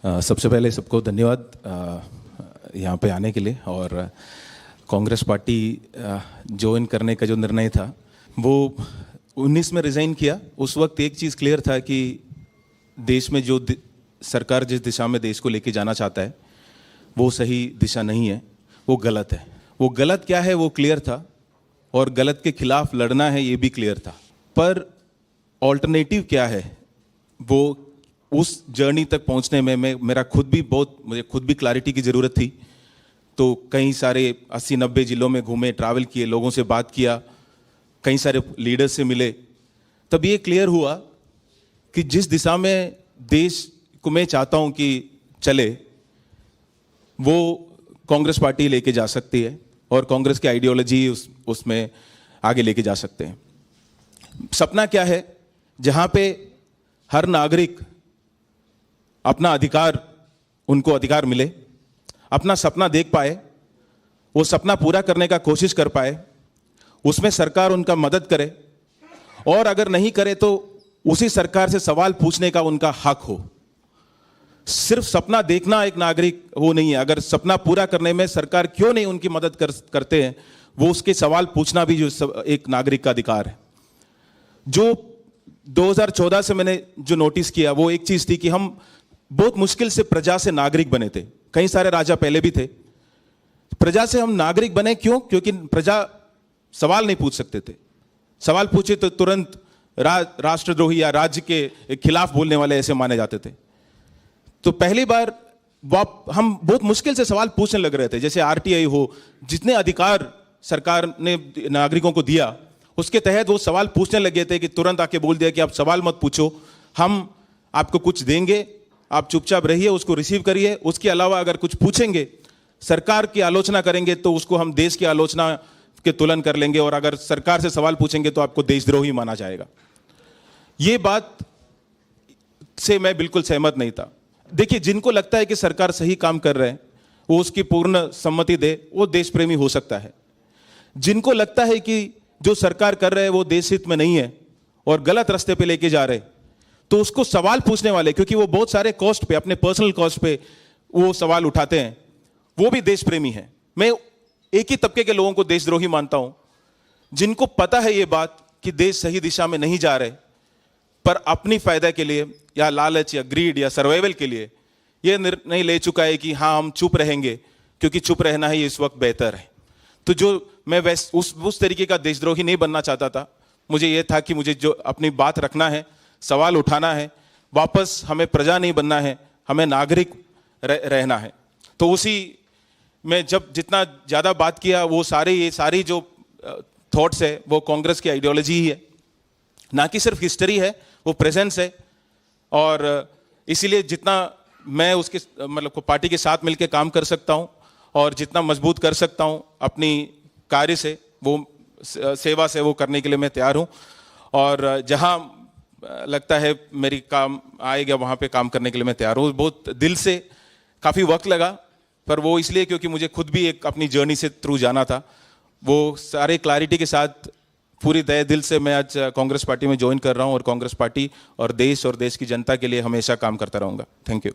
सबसे पहले सबको धन्यवाद यहाँ पे आने के लिए। और कांग्रेस पार्टी ज्वाइन करने का जो निर्णय था वो 19 में रिज़ाइन किया। उस वक्त एक चीज़ क्लियर था कि देश में जो सरकार जिस दिशा में देश को लेके जाना चाहता है वो सही दिशा नहीं है, वो गलत है। वो गलत क्या है वो क्लियर था, और गलत के खिलाफ लड़ना है ये भी क्लियर था। पर ऑल्टरनेटिव क्या है वो उस जर्नी तक पहुंचने में मुझे खुद भी क्लैरिटी की ज़रूरत थी। तो कई सारे 80-90 जिलों में घूमे, ट्रैवल किए, लोगों से बात किया, कई सारे लीडर्स से मिले। तब ये क्लियर हुआ कि जिस दिशा में देश को मैं चाहता हूं कि चले वो कांग्रेस पार्टी लेके जा सकती है, और कांग्रेस की आइडियोलॉजी उसमें आगे लेके जा सकते हैं। सपना क्या है? जहां पे हर नागरिक अपना उनको अधिकार मिले, अपना सपना देख पाए, वो सपना पूरा करने का कोशिश कर पाए, उसमें सरकार उनका मदद करे, और अगर नहीं करे तो उसी सरकार से सवाल पूछने का उनका हक हो। सिर्फ सपना देखना एक नागरिक वो नहीं है। अगर सपना पूरा करने में सरकार क्यों नहीं उनकी मदद करते हैं, वो उसके सवाल पूछना भी जो एक नागरिक का अधिकार है। जो 2014 से मैंने जो नोटिस किया वो एक चीज थी कि हम बहुत मुश्किल से प्रजा से नागरिक बने थे। कई सारे राजा पहले भी थे। प्रजा से हम नागरिक बने क्यों? क्योंकि प्रजा सवाल नहीं पूछ सकते थे। सवाल पूछे तो तुरंत राष्ट्रद्रोही या राज्य के खिलाफ बोलने वाले ऐसे माने जाते थे। तो पहली बार हम बहुत मुश्किल से सवाल पूछने लग रहे थे। जैसे आरटीआई हो, जितने अधिकार सरकार ने नागरिकों को दिया उसके तहत वो सवाल पूछने लगे थे कि तुरंत आके बोल दिया कि आप सवाल मत पूछो, हम आपको कुछ देंगे, आप चुपचाप रहिए, उसको रिसीव करिए। उसके अलावा अगर कुछ पूछेंगे, सरकार की आलोचना करेंगे तो उसको हम देश की आलोचना के तुलन कर लेंगे, और अगर सरकार से सवाल पूछेंगे तो आपको देशद्रोही माना जाएगा। ये बात से मैं बिल्कुल सहमत नहीं था। देखिए, जिनको लगता है कि सरकार सही काम कर रहे हैं वो उसकी पूर्ण सम्मति दे, वो देश प्रेमी हो सकता है। जिनको लगता है कि जो सरकार कर रहे हैं वो देश हित में नहीं है और गलत रास्ते पे लेके जा रहे, तो उसको सवाल पूछने वाले, क्योंकि वो बहुत सारे कॉस्ट पे, अपने पर्सनल कॉस्ट पे वो सवाल उठाते हैं, वो भी देश प्रेमी है। मैं एक ही तबके के लोगों को देशद्रोही मानता हूं, जिनको पता है ये बात कि देश सही दिशा में नहीं जा रहे, पर अपनी फायदा के लिए या लालच या ग्रीड या सर्वाइवल के लिए ये निर्णय ले चुका है कि हाँ हम चुप रहेंगे क्योंकि चुप रहना ही इस वक्त बेहतर है। तो जो मैं उस तरीके का देशद्रोही नहीं बनना चाहता था। मुझे ये था कि मुझे जो अपनी बात रखना है, सवाल उठाना है, वापस हमें प्रजा नहीं बनना है, हमें नागरिक रहना है। तो उसी में जब जितना ज़्यादा बात किया, वो ये सारी जो थॉट्स है वो कांग्रेस की आइडियोलॉजी ही है, ना कि सिर्फ हिस्ट्री है, वो प्रेजेंस है। और इसीलिए जितना मैं उसके पार्टी के साथ मिलकर काम कर सकता हूं और जितना मजबूत कर सकता हूं अपनी कार्य से, वो सेवा से, वो करने के लिए मैं तैयार हूं। और जहां लगता है मेरी काम आएगा वहां पे काम करने के लिए मैं तैयार हूं। बहुत दिल से, काफ़ी वक्त लगा, पर वो इसलिए क्योंकि मुझे खुद भी एक अपनी जर्नी से थ्रू जाना था। वो सारे क्लैरिटी के साथ पूरी तहे दिल से मैं आज कांग्रेस पार्टी में ज्वाइन कर रहा हूं, और कांग्रेस पार्टी और देश की जनता के लिए हमेशा काम करता रहूंगा। Thank you.